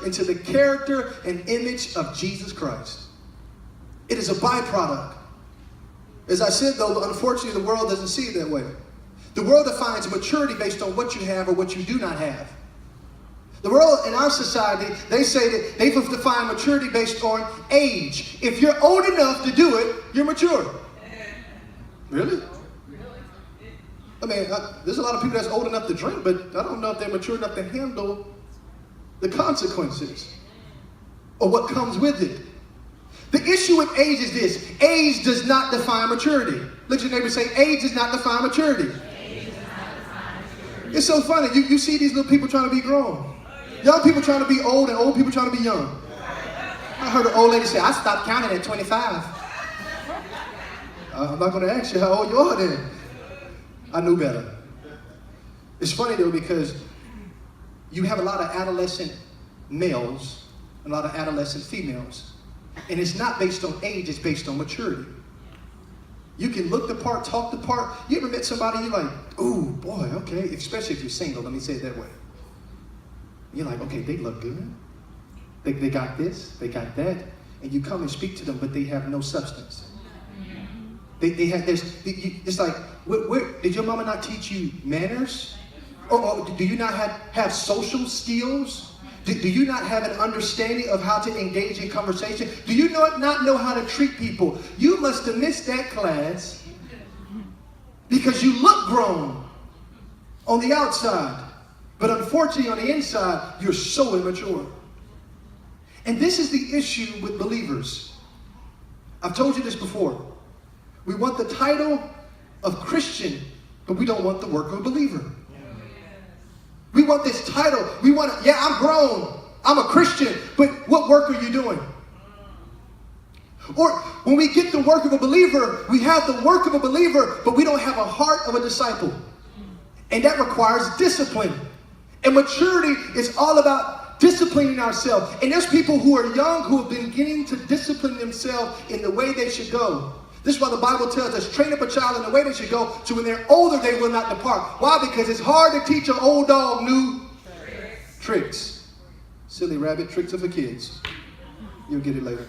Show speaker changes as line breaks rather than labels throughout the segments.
into the character and image of Jesus Christ. It is a byproduct. As I said, though, unfortunately, the world doesn't see it that way. The world defines maturity based on what you have or what you do not have. The world in our society, they say that they've defined maturity based on age. If you're old enough to do it, you're mature. Really? I mean, there's a lot of people that's old enough to drink, but I don't know if they're mature enough to handle the consequences or what comes with it. The issue with age is this: age does not define maturity. Look at your neighbor and say, age does not define maturity. It's so funny. You see these little people trying to be grown. Young people trying to be old and old people trying to be young. I heard an old lady say, I stopped counting at 25. I'm not going to ask you how old you are then. I knew better. It's funny though, because you have a lot of adolescent males and a lot of adolescent females. And it's not based on age, it's based on maturity. You can look the part, talk the part. You ever met somebody you're like, ooh, boy, okay, especially if you're single, let me say it that way. You're like, okay, they look good. They got this, they got that. And you come and speak to them, but they have no substance. They have this, it's like, where, did your mama not teach you manners? Or do you not have social skills? Do you not have an understanding of how to engage in conversation? Do you not know how to treat people? You must have missed that class because you look grown on the outside, but unfortunately on the inside, you're so immature. And this is the issue with believers. I've told you this before. We want the title of Christian, but we don't want the work of a believer. We want this title. We want it. Yeah, I'm grown. I'm a Christian. But what work are you doing? Or when we get the work of a believer, we have the work of a believer, but we don't have a heart of a disciple. And that requires discipline. And maturity is all about disciplining ourselves. And there's people who are young who have been beginning to discipline themselves in the way they should go. This is why the Bible tells us, train up a child in the way they should go, so when they're older, they will not depart. Why? Because it's hard to teach an old dog new tricks. Silly rabbit, tricks are for kids. You'll get it later.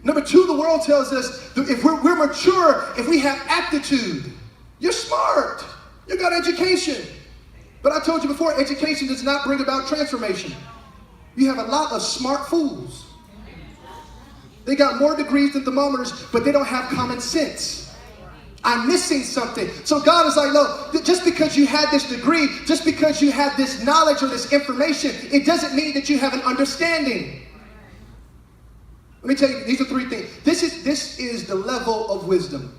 Number two, the world tells us that if we're mature, if we have aptitude, you're smart, you got education. But I told you before, education does not bring about transformation. You have a lot of smart fools. They got more degrees than thermometers, but they don't have common sense. I'm missing something. So God is like, look, just because you had this degree, just because you have this knowledge or this information, it doesn't mean that you have an understanding. Let me tell you, these are three things. This is the level of wisdom.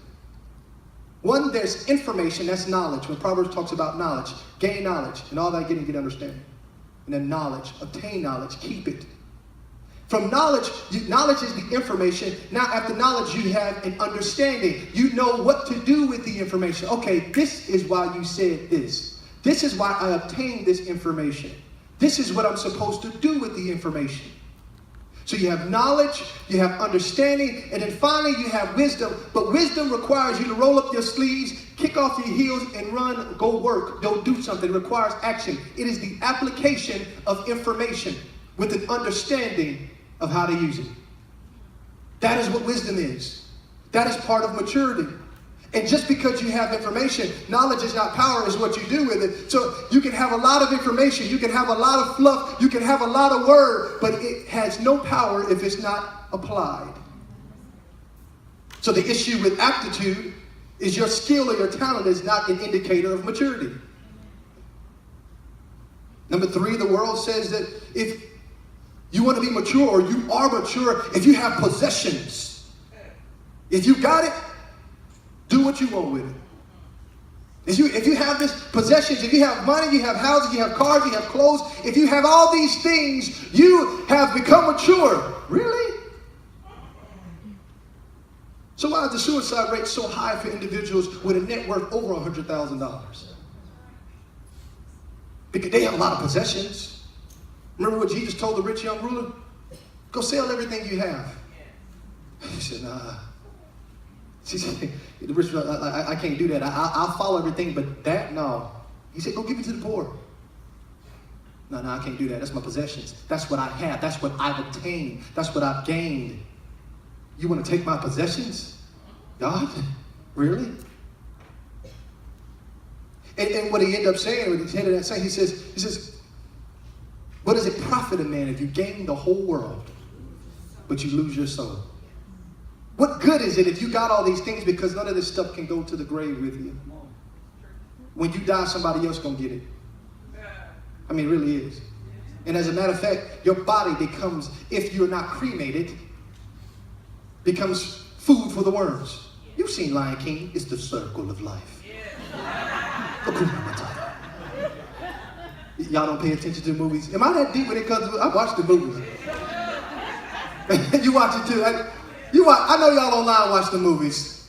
One, there's information, that's knowledge. When Proverbs talks about knowledge, gain knowledge, and all that getting, get understanding. And then knowledge, obtain knowledge, keep it. From knowledge, knowledge is the information. Now after knowledge, you have an understanding. You know what to do with the information. Okay, this is why you said this. This is why I obtained this information. This is what I'm supposed to do with the information. So you have knowledge, you have understanding, and then finally you have wisdom. But wisdom requires you to roll up your sleeves, kick off your heels, and run, go work, go do something. It requires action. It is the application of information with an understanding of how to use it. That is what wisdom is. That is part of maturity. And just because you have information, knowledge is not power, is what you do with it. So you can have a lot of information, you can have a lot of fluff, you can have a lot of word, but it has no power if it's not applied. So the issue with aptitude is your skill or your talent is not an indicator of maturity. Number three, the world says that if you want to be mature, or you are mature, if you have possessions. If you got it, do what you want with it. If you have this possessions, if you have money, you have houses, you have cars, you have clothes, if you have all these things, you have become mature. Really? So why is the suicide rate so high for individuals with a net worth over $100,000? Because they have a lot of possessions. Remember what Jesus told the rich young ruler? Go sell everything you have. He said, nah. She said, the rich ruler, I can't do that. I'll follow everything, but that, no. He said, go give it to the poor. No, I can't do that. That's my possessions. That's what I have. That's what I've obtained. That's what I've gained. You want to take my possessions? God? Really? And what he ended up saying, what he ended up saying, he says, what does it profit a man if you gain the whole world, but you lose your soul? What good is it if you got all these things because none of this stuff can go to the grave with you? When you die, somebody else gonna get it. I mean, it really is. And as a matter of fact, your body becomes, if you're not cremated, becomes food for the worms. You've seen Lion King. It's the circle of life. Y'all don't pay attention to the movies. Am I that deep when it comes to? I watch the movies. You watch it too. I know y'all online watch the movies.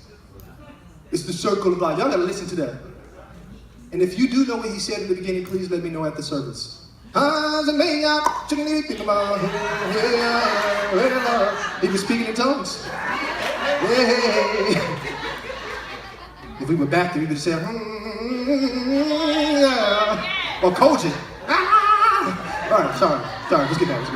It's the circle of life. Y'all gotta listen to that. And if you do know what he said in the beginning, please let me know at the service. He was speaking in tongues. If we were back there, we would say, or Cogent. All right, sorry. Let's get back.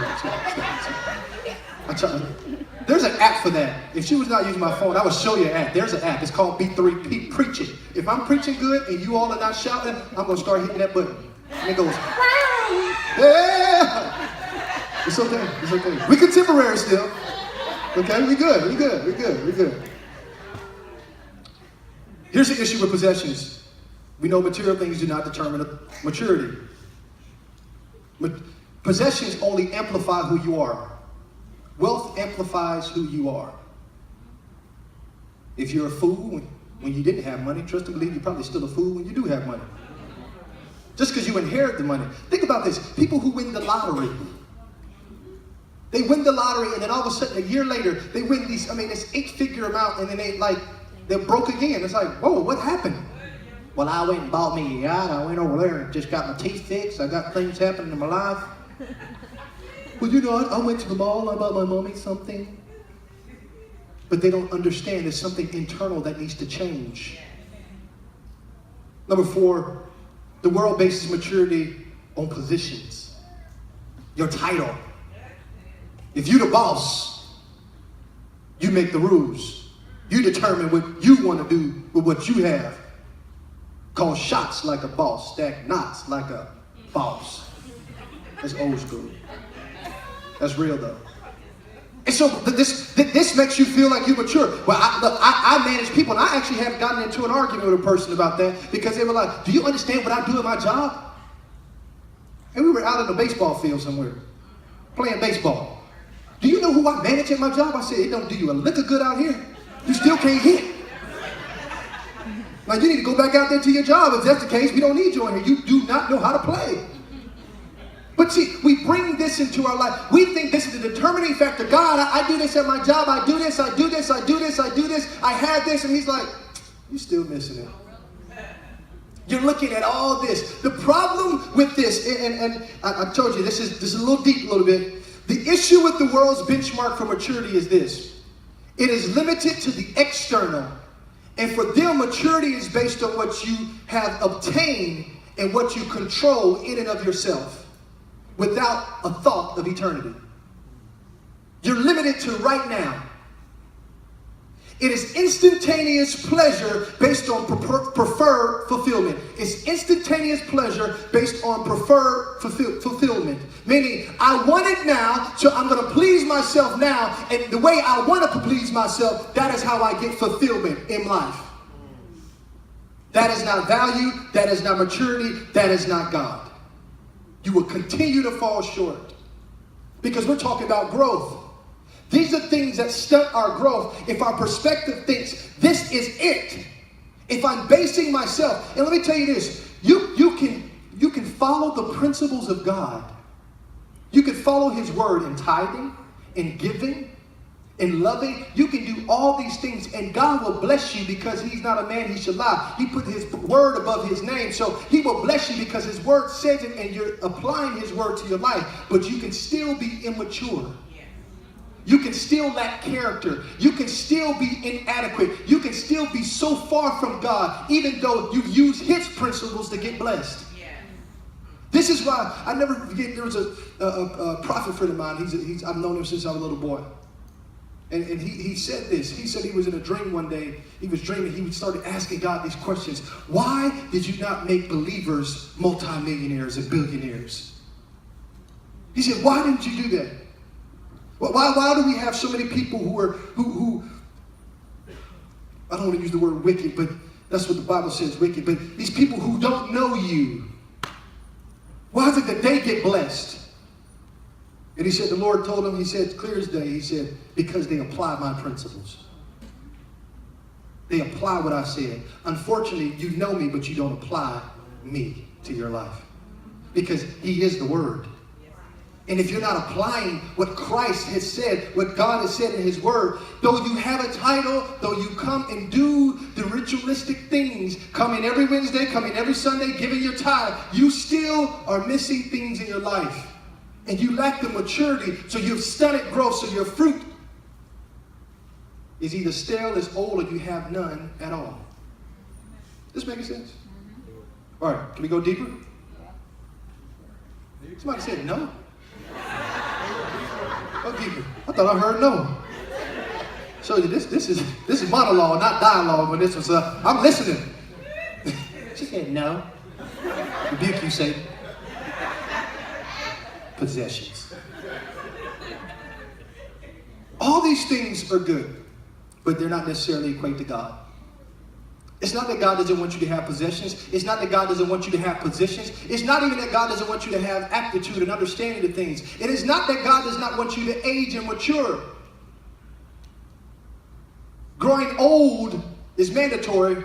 There's an app for that. If she was not using my phone, I would show you an app. There's an app. It's called B3P, Preaching. If I'm preaching good and you all are not shouting, I'm going to start hitting that button. And it goes, yeah. It's okay. We contemporary still. Okay, we good. Here's the issue with possessions. We know material things do not determine maturity. Possessions only amplify who you are. Wealth amplifies who you are. If you're a fool when you didn't have money, trust and believe you're probably still a fool when you do have money. Just because you inherit the money. Think about this. People who win the lottery. They win the lottery and then all of a sudden a year later they win this 8-figure amount and then they're broke again. It's like, whoa, what happened? Well, I went and bought me a yacht. I went over there and just got my teeth fixed. I got things happening in my life. Well, I went to the mall. I bought my mommy something. But they don't understand there's something internal that needs to change. Number 4, the world bases maturity on positions. Your title. If you're the boss, you make the rules. You determine what you want to do with what you have. Call shots like a boss, stack knots like a boss. That's old school. That's real though. And so this makes you feel like you're mature. Well, I manage people, and I actually have gotten into an argument with a person about that because they were like, do you understand what I do at my job? And we were out in the baseball field somewhere, playing baseball. Do you know who I manage at my job? I said, it don't do you a lick of good out here. You still can't hit. Now you need to go back out there to your job. If that's the case, we don't need you in here. You do not know how to play. But see, we bring this into our life. We think this is the determining factor. God, I do this at my job. I do this. I have this. And he's like, you're still missing it. You're looking at all this. The problem with this, and I told you, this is a little deep a little bit. The issue with the world's benchmark for maturity is this. It is limited to the external. And for them, maturity is based on what you have obtained and what you control in and of yourself without a thought of eternity. You're limited to right now. It is instantaneous pleasure based on preferred fulfillment. It's instantaneous pleasure based on preferred fulfillment. Meaning, I want it now, so I'm going to please myself now. And the way I want to please myself, that is how I get fulfillment in life. That is not value. That is not maturity. That is not God. You will continue to fall short. Because we're talking about growth. These are things that stunt our growth. If our perspective thinks this is it, if I'm basing myself, and let me tell you this, you can follow the principles of God. You can follow his word in tithing, in giving, in loving. You can do all these things and God will bless you because he's not a man he should lie. He put his word above his name, so he will bless you because his word says it and you're applying his word to your life. But you can still be immature. You can still lack character. You can still be inadequate. You can still be so far from God, even though you've used his principles to get blessed. This is why I never forget. There was a prophet friend of mine. I've known him since I was a little boy. And he said this. He said he was in a dream one day. He was dreaming. He started asking God these questions. Why did you not make believers multimillionaires and billionaires? He said, why didn't you do that? Why do we have so many people who I don't want to use the word wicked, but that's what the Bible says, wicked. But these people who don't know you, why is it that they get blessed? And he said, the Lord told him, he said, clear as day, he said, because they apply my principles. They apply what I said. Unfortunately, you know me, but you don't apply me to your life. Because he is the word. And if you're not applying what Christ has said, what God has said in his word, though you have a title, though you come and do the ritualistic things, come in every Wednesday, come in every Sunday, giving your tithe, you still are missing things in your life. And you lack the maturity, so you've stunted growth, so your fruit is either stale, is old, or you have none at all. This making sense? All right, can we go deeper? Somebody said no. Go deeper. I thought I heard no. So this is monologue, not dialogue. When this was, I'm listening. She said no. Rebuke you, Satan. Possessions. All these things are good, but they're not necessarily equate to God. It's not that God doesn't want you to have possessions. It's not that God doesn't want you to have positions. It's not even that God doesn't want you to have aptitude and understanding of things. It is not that God does not want you to age and mature. Growing old is mandatory.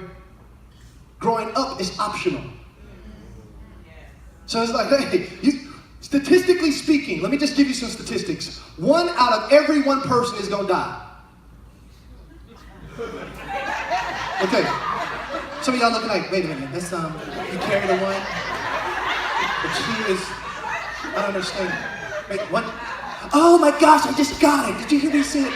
Growing up is optional. So it's like, hey, statistically speaking, let me just give you some statistics. 1 out of every 1 person is going to die. Okay. Some of y'all looking like, wait a minute, that's, you carry the one? But she is, I don't understand. Wait, what? Oh my gosh, I just got it. Did you hear me say it?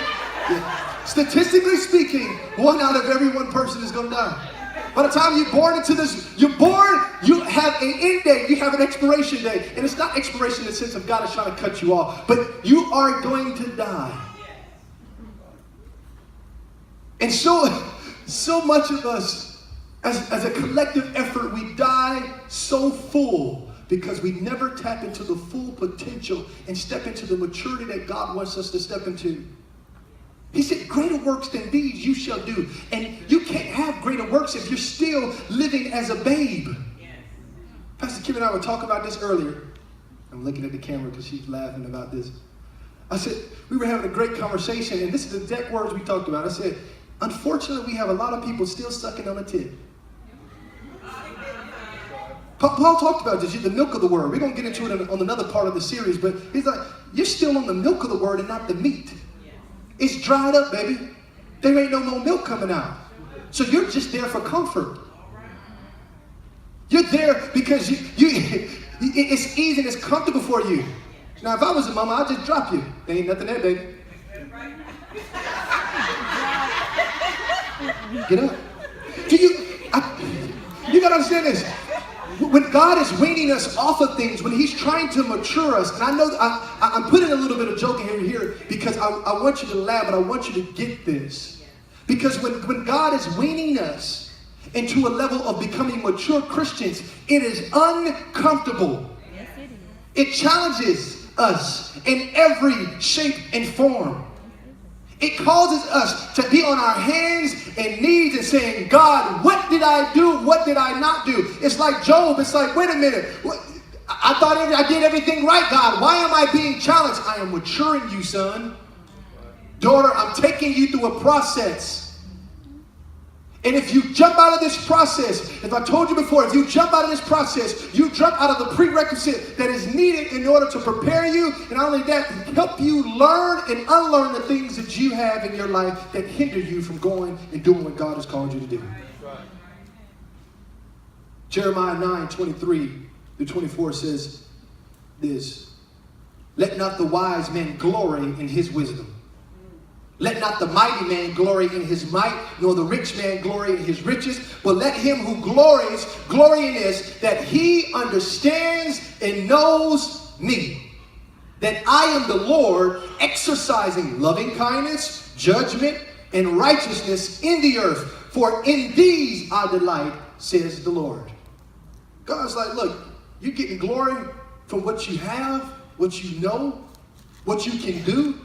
Yeah. Statistically speaking, 1 out of every 1 person is going to die. By the time you're born into this, you have an end date, you have an expiration date. And it's not expiration in the sense of God is trying to cut you off, but you are going to die. And so much of us, as a collective effort, we die so full because we never tap into the full potential and step into the maturity that God wants us to step into. He said, greater works than these you shall do. And you can't have greater works if you're still living as a babe. Yes. Pastor Kim and I were talking about this earlier. I'm looking at the camera because she's laughing about this. I said, we were having a great conversation, and this is the exact words we talked about. I said, unfortunately, we have a lot of people still sucking on a tit. Paul talked about this, the milk of the word. We're going to get into it on another part of the series, but he's like, you're still on the milk of the word and not the meat. It's dried up, baby. There ain't no more milk coming out. So you're just there for comfort. You're there because it's easy and it's comfortable for you. Now, if I was a mama, I'd just drop you. There ain't nothing there, baby. Get up. You got to understand this. When God is weaning us off of things, when he's trying to mature us, and I know I'm putting a little bit of joke in here because I want you to laugh, but I want you to get this. Because when God is weaning us into a level of becoming mature Christians, it is uncomfortable. Yes, it is. It challenges us in every shape and form. It causes us to be on our hands and knees and saying, God, what did I do? What did I not do? It's like Job. It's like, wait a minute. I thought I did everything right, God. Why am I being challenged? I am maturing you, son. Daughter, I'm taking you through a process. And if you jump out of this process, if I told you before, if you jump out of this process, you jump out of the prerequisite that is needed in order to prepare you, and not only that, help you learn and unlearn the things that you have in your life that hinder you from going and doing what God has called you to do. Right. Jeremiah 9:23-24 says this, let not the wise man glory in his wisdom, Let not the mighty man glory in his might, nor the rich man glory in his riches, but let him who glories glory in this, that he understands and knows me, that I am the Lord, exercising loving kindness, judgment, and righteousness in the earth. For in these I delight, says the Lord. God's like, look, you're getting glory from what you have, what you know, what you can do.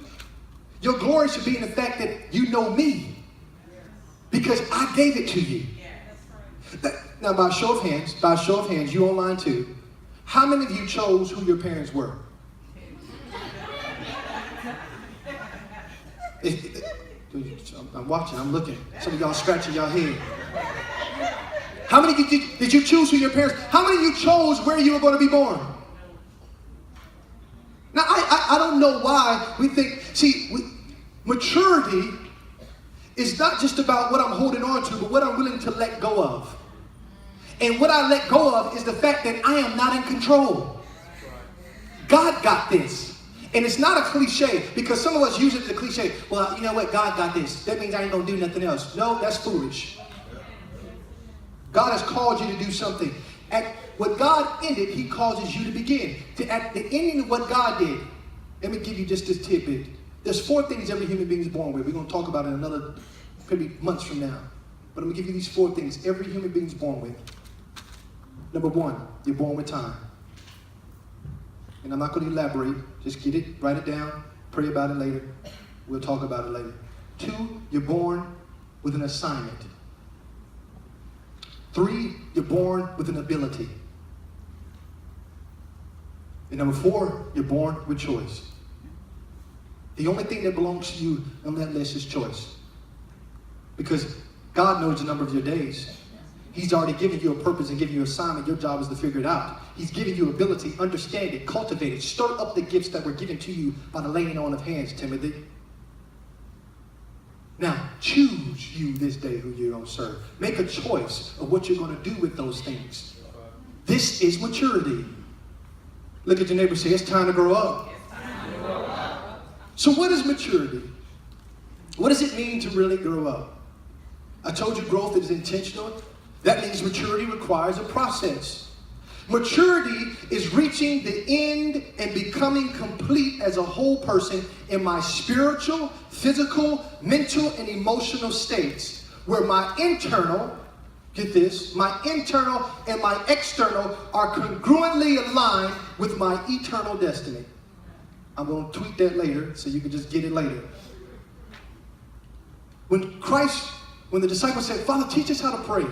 Your glory should be in the fact that you know me, because I gave it to you. Now, by a show of hands, you online too, how many of you chose who your parents were? I'm watching, I'm looking. Some of y'all scratching your head. How many did you choose who your parents? How many of you chose where you were going to be born? Now, I don't know why we think, maturity is not just about what I'm holding on to, but what I'm willing to let go of. And what I let go of is the fact that I am not in control. God got this. And it's not a cliche, because some of us use it as a cliche. Well, you know what? God got this. That means I ain't going to do nothing else. No, that's foolish. God has called you to do something. At what God ended, he causes you to begin. At the ending of what God did, let me give you just this tidbit. There's 4 things every human being is born with. We're going to talk about it another, maybe months from now. But I'm going to give you these 4 things every human being is born with. Number 1, you're born with time. And I'm not going to elaborate. Just get it, write it down, pray about it later. We'll talk about it later. 2, you're born with an assignment. 3, you're born with an ability. And number 4, you're born with choice. The only thing that belongs to you on that list is choice. Because God knows the number of your days. He's already given you a purpose and given you an assignment. Your job is to figure it out. He's giving you ability, understand it, cultivate it, stir up the gifts that were given to you by the laying on of hands, Timothy. Now, choose you this day who you're going to serve. Make a choice of what you're going to do with those things. This is maturity. Look at your neighbor and say, it's time to grow up. So what is maturity? What does it mean to really grow up? I told you growth is intentional. That means maturity requires a process. Maturity is reaching the end and becoming complete as a whole person in my spiritual, physical, mental, and emotional states, where my internal, get this, my internal and my external are congruently aligned with my eternal destiny. I'm going to tweet that later so you can just get it later. When the disciples said, Father, teach us how to pray.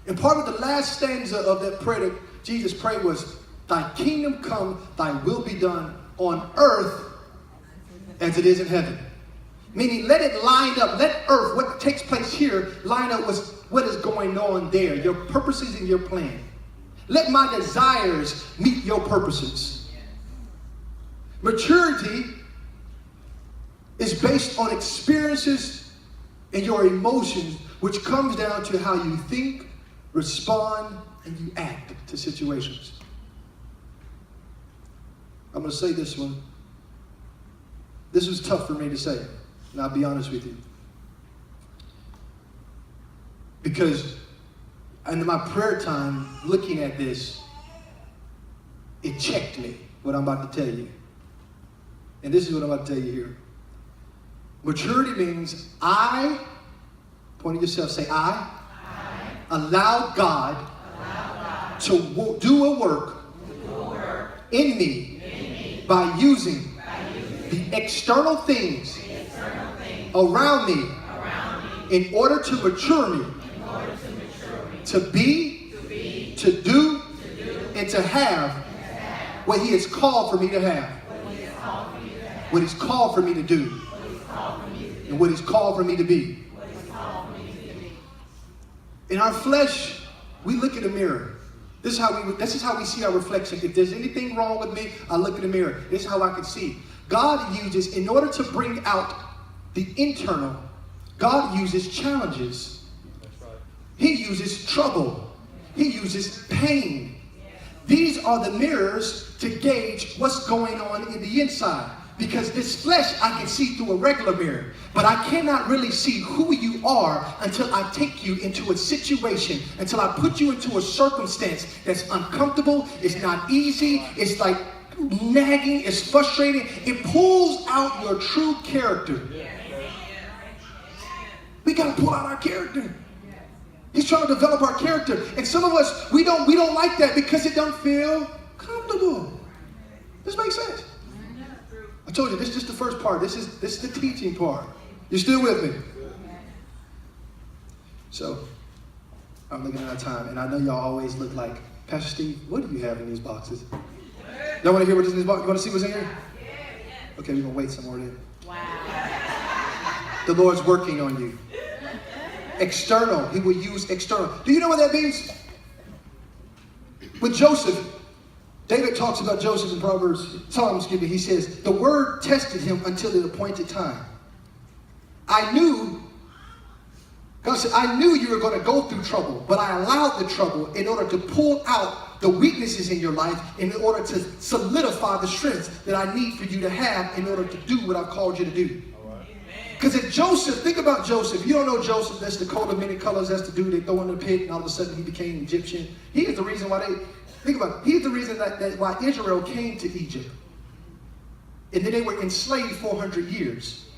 And part of the last stanza of that prayer that Jesus prayed was, thy kingdom come, thy will be done on earth as it is in heaven. Meaning, let it line up, let earth, what takes place here, line up with what is going on there, your purposes and your plan. Let my desires meet your purposes. Maturity is based on experiences and your emotions, which comes down to how you think, respond, and you act to situations. I'm going to say this one. This was tough for me to say, and I'll be honest with you. Because in my prayer time, looking at this, it checked me, what I'm about to tell you. And this is what I'm about to tell you here. Maturity means point at yourself, say I allow God to do a work in me by using the external things around me in order to mature me, to be, to do, and to have what he has called for me to have, what he's called for me to do, and what he's called for me to be. In our flesh, we look in the mirror. This is how we see our reflection. If there's anything wrong with me, I look in the mirror. This is how I can see. God uses, in order to bring out the internal, God uses challenges. That's right. He uses trouble. He uses pain. These are the mirrors to gauge what's going on in the inside. Because this flesh I can see through a regular mirror, but I cannot really see who you are until I take you into a situation, until I put you into a circumstance that's uncomfortable, it's not easy, it's like nagging, it's frustrating. It pulls out your true character. We got to pull out our character. He's trying to develop our character. And some of us, we don't like that because it don't feel comfortable. This makes sense. I told you, this is just the first part. This is the teaching part. You still with me? So, I'm looking at our time, and I know y'all always look like, Pastor Steve, what do you have in these boxes? Y'all want to hear what is in these boxes? You want to see what's in here? Okay, we're going to wait some more then. Wow. The Lord's working on you. External. He will use external. Do you know what that means? With Joseph, David talks about Joseph in Psalms, he says, the word tested him until the appointed time. God said, I knew you were going to go through trouble, but I allowed the trouble in order to pull out the weaknesses in your life, in order to solidify the strengths that I need for you to have in order to do what I've called you to do. Because if Joseph, think about Joseph. If you don't know Joseph, that's the coat of many colors. That's the dude they throw in the pit, and all of a sudden he became Egyptian. He is the reason why think about it. He's the reason that why Israel came to Egypt. And then they were enslaved 400 years.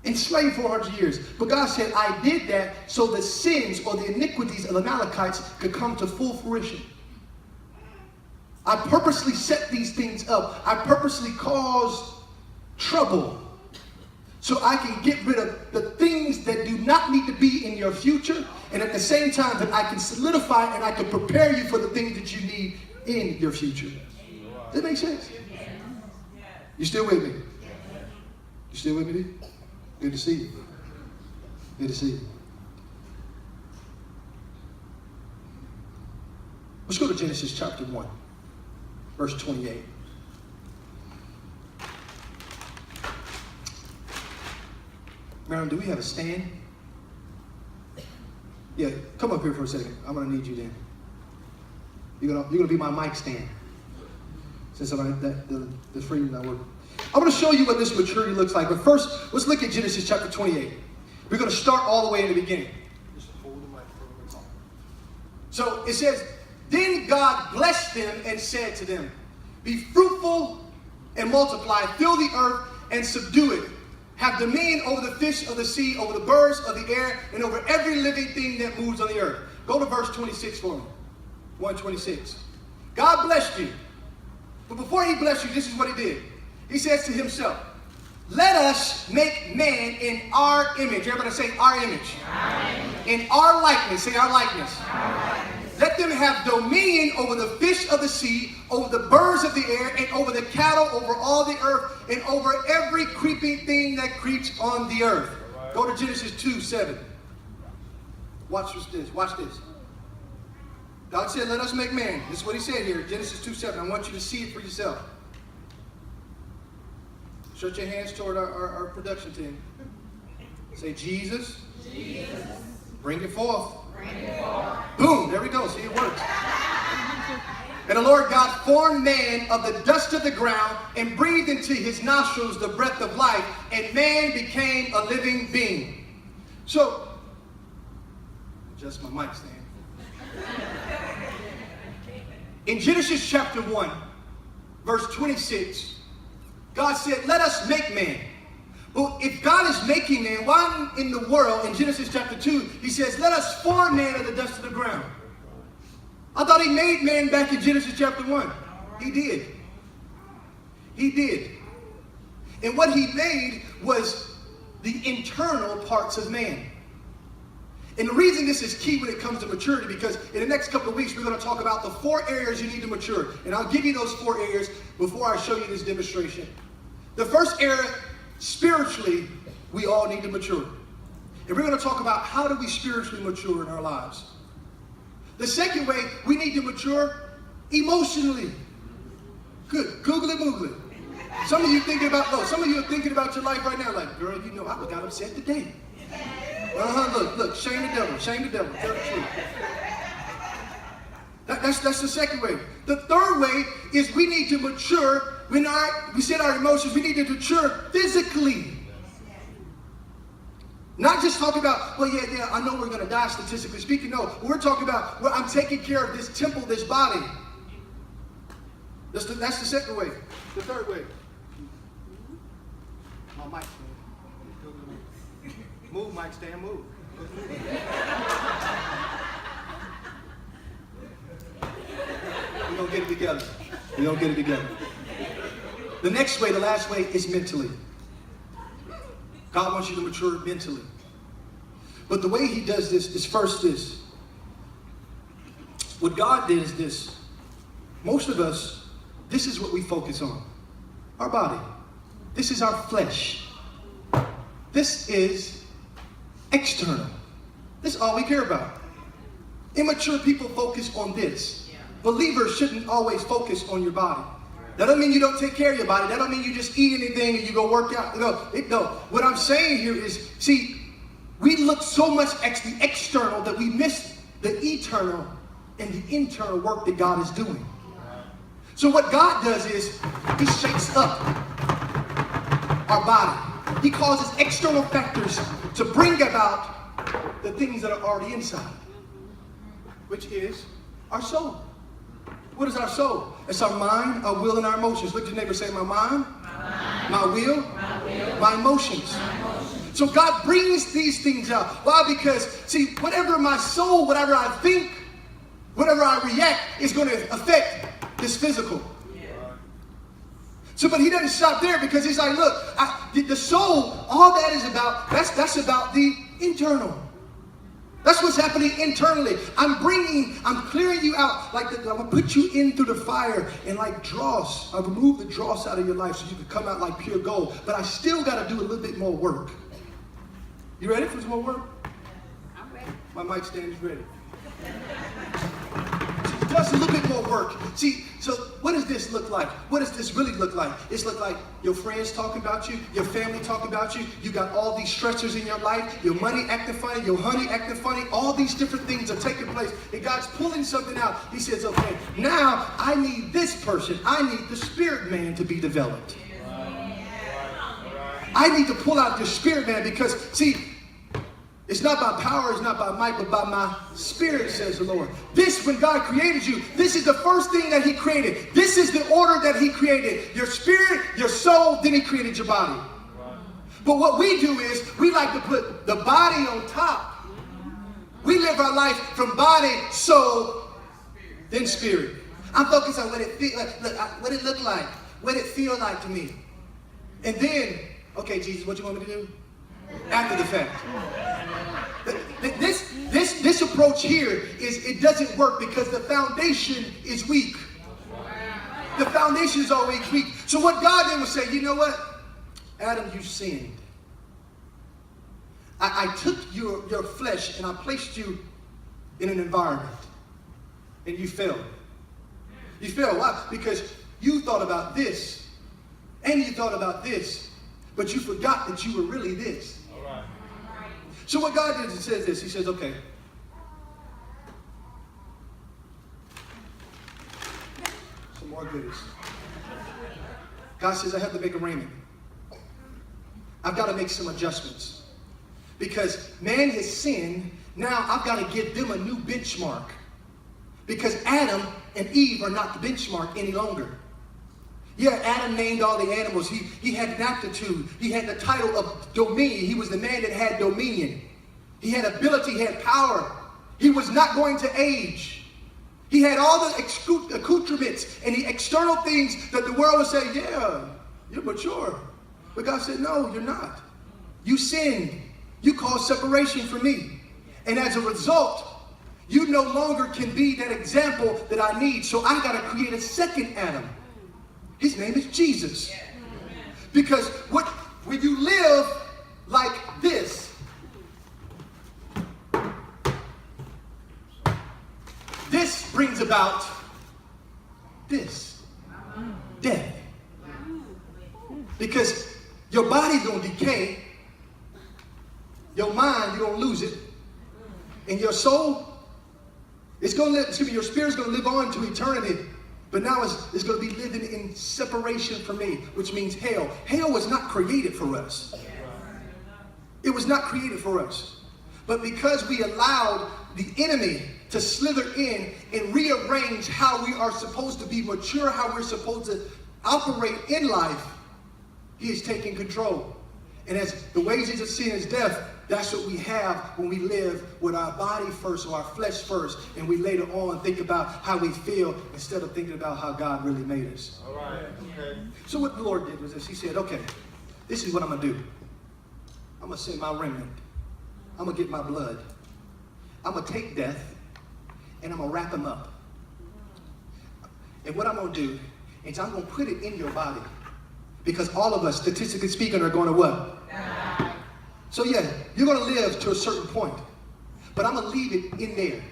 Enslaved 400 years. But God said, I did that so the sins or the iniquities of the Amalekites could come to full fruition. I purposely set these things up. I purposely caused trouble so I can get rid of the things that do not need to be in your future, and at the same time that I can solidify and I can prepare you for the things that you need in your future. Does that make sense? You still with me? You still with me? Good to see you. Good to see you. Let's go to Genesis chapter 1, verse 28. Marilyn, do we have a stand? Yeah, come up here for a second. I'm going to need you then. You're gonna be my mic stand. Since the freedom that work. I'm going to show you what this maturity looks like. But first, let's look at Genesis chapter 28. We're going to start all the way in the beginning. So it says, then God blessed them and said to them, be fruitful and multiply, fill the earth and subdue it. Have dominion over the fish of the sea, over the birds of the air, and over every living thing that moves on the earth. Go to verse 26 for me. 126. God blessed you. But before he blessed you, this is what he did. He says to himself, let us make man in our image. Everybody say our image. In our likeness. Say our likeness. Let them have dominion over the fish of the sea, over the birds of the air, and over the cattle, over all the earth, and over every creeping thing that creeps on the earth. Go to Genesis 2:7. Watch this. Watch this. God said, let us make man. This is what he said here, Genesis 2:7. I want you to see it for yourself. Stretch your hands toward our production team. Say, Jesus. Jesus. Bring it forth. Bring it forth. Boom, there we go. See, it works. And the Lord God formed man of the dust of the ground and breathed into his nostrils the breath of life, and man became a living being. So, adjust my mic stand. In Genesis chapter 1, verse 26, God said, let us make man. Well, if God is making man, why in the world, in Genesis chapter 2, he says, let us form man of the dust of the ground? I thought he made man back in Genesis chapter 1. He did. He did. And what he made was the internal parts of man. And the reason this is key when it comes to maturity, because in the next couple of weeks, we're going to talk about the 4 areas you need to mature. And I'll give you those 4 areas before I show you this demonstration. The first area, spiritually, we all need to mature. And we're going to talk about how do we spiritually mature in our lives. The second way, we need to mature emotionally. Good. Google it, Moogle it. Some of you are thinking about your life right now, like, girl, you know, I got upset today. Look, shame the devil, tell the truth. That's the second way. The third way is we need to mature we said our emotions, we need to mature physically. Not just talking about, well, yeah, I know we're going to die statistically speaking. No, we're talking about, well, I'm taking care of this temple, this body. That's the second way. The third way. My mic stand. Move, mic stand, move. We're going to get it together. We're going to get it together. The next way, the last way, is mentally. God wants you to mature mentally. But the way he does this is first this. What God did is this. Most of us, this is what we focus on. Our body. This is our flesh. This is external. This is all we care about. Immature people focus on this. Believers shouldn't always focus on your body. That doesn't mean you don't take care of your body. That doesn't mean you just eat anything and you go work out. No. What I'm saying here is, see, we look so much at the external that we miss the eternal and the internal work that God is doing. So what God does is he shakes up our body. He causes external factors to bring about the things that are already inside, which is our soul. What is our soul? It's our mind, our will, and our emotions. Look at your neighbor, say, my mind, my will, my emotions. So God brings these things out. Why? Because, see, whatever my soul, whatever I think, whatever I react is going to affect this physical. So, but he doesn't stop there, because he's like, look, the soul, all that is about, that's about the internal. That's what's happening internally. I'm clearing you out. I'm going to put you in through the fire and like dross. I'll remove the dross out of your life so you can come out like pure gold. But I still got to do a little bit more work. You ready for some more work?
I'm ready.
My mic stand is ready. It does a little bit more work. See, so what does this look like? What does this really look like? It's look like your friends talking about you, your family talking about you. You got all these stressors in your life. Your money acting funny, your honey acting funny. All these different things are taking place. And God's pulling something out. He says, okay, now I need this person. I need the spirit man to be developed. I need to pull out the spirit man, because, see, it's not by power, it's not by might, but by my spirit, says the Lord. This, when God created you, this is the first thing that he created. This is the order that he created. Your spirit, your soul, then he created your body. But what we do is, we like to put the body on top. We live our life from body, soul, then spirit. I'm focused on what it feel like, what it look like, what it feel like to me. And then, okay, Jesus, what you want me to do? After the fact. This approach here it doesn't work, because the foundation is weak. The foundation is always weak. So what God did was say, you know what? Adam, you sinned. I took your flesh and I placed you in an environment. And you failed. You failed. Why? Because you thought about this and you thought about this, but you forgot that you were really this. So what God did is, he says this. He says, okay. Some more goodies. God says, I have to make arrangement. I've got to make some adjustments. Because man has sinned. Now I've got to give them a new benchmark. Because Adam and Eve are not the benchmark any longer. Yeah, Adam named all the animals. He had an aptitude. He had the title of dominion. He was the man that had dominion. He had ability, he had power. He was not going to age. He had all the accoutrements and the external things that the world would say, yeah, you're mature. But God said, no, you're not. You sinned. You caused separation from me. And as a result, you no longer can be that example that I need. So I got to create a second Adam. His name is Jesus. Because when you live like this, this brings about this death. Because your body's going to decay, your mind, you're going to lose it, and your soul, your spirit's going to live on to eternity. But now it's going to be living in separation from me, which means hell. Hell was not created for us. It was not created for us. But because we allowed the enemy to slither in and rearrange how we are supposed to be mature, how we're supposed to operate in life, he is taking control. And as the wages of sin is death, that's what we have when we live with our body first or our flesh first, and we later on think about how we feel instead of thinking about how God really made us.
All right. Okay.
So what the Lord did was this. He said, okay, this is what I'm going to do. I'm going to send my remnant. I'm going to get my blood. I'm going to take death, and I'm going to wrap him up. And what I'm going to do is I'm going to put it in your body. Because all of us, statistically speaking, are going to what? Die. So yeah, you're going to live to a certain point. But I'm going to leave it in there.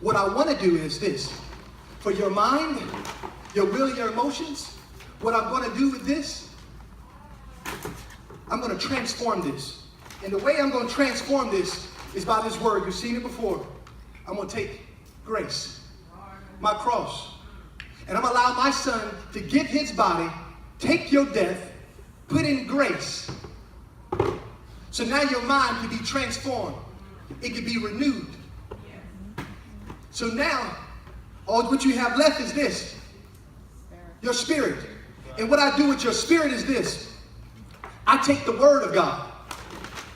What I want to do is this. For your mind, your will, and your emotions, what I'm going to do with this, I'm going to transform this. And the way I'm going to transform this is by this word. You've seen it before. I'm going to take grace, my cross, and I'm going to allow my son to give his body, take your death, put in grace. So now your mind can be transformed. It can be renewed. So now, all what you have left is this. Your spirit. And what I do with your spirit is this. I take the word of God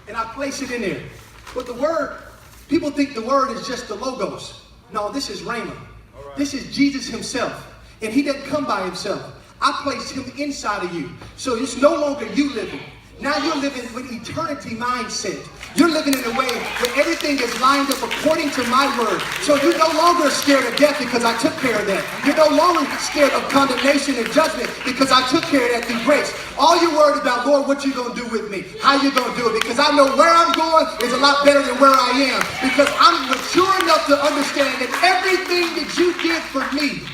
and I place it in there. But the word, people think the word is just the logos. No, this is Rhema. Right. This is Jesus himself. And he doesn't come by himself. I place him inside of you. So it's no longer you living. Now you're living with eternity mindset. You're living in a way where everything is lined up according to my word. So you're no longer scared of death because I took care of that. You're no longer scared of condemnation and judgment because I took care of that through grace. All you're worried about, Lord, what you going to do with me? How you going to do it? Because I know where I'm going is a lot better than where I am. Because I'm mature enough to understand that everything that you did for me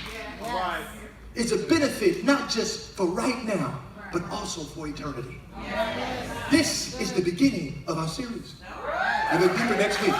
is a benefit, not just for right now, but also for eternity. This is the beginning of our series. And we'll be here next week.